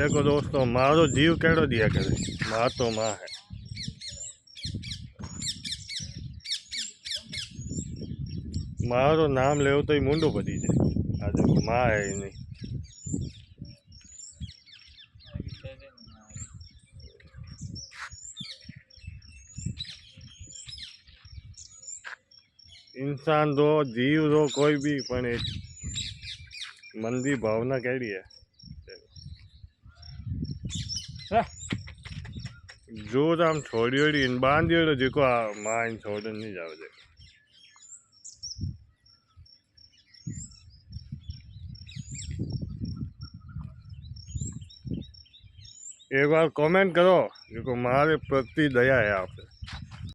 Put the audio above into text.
देखो दोस्तों मारो जीव केड़ो दिया करे, माँ तो माँ है। मारो नाम ले तो ही मुंडो बदी जाए। आ देखो माँ है ही नहीं। इंसान दो जीव दो कोई भी पण एक मन की भावना केड़ी है। जो आम छोड़ी बांधी जो माँ इन छोड़ नहीं जाओ दे। एक बार कमेंट करो जो मारे प्रति दया है आप।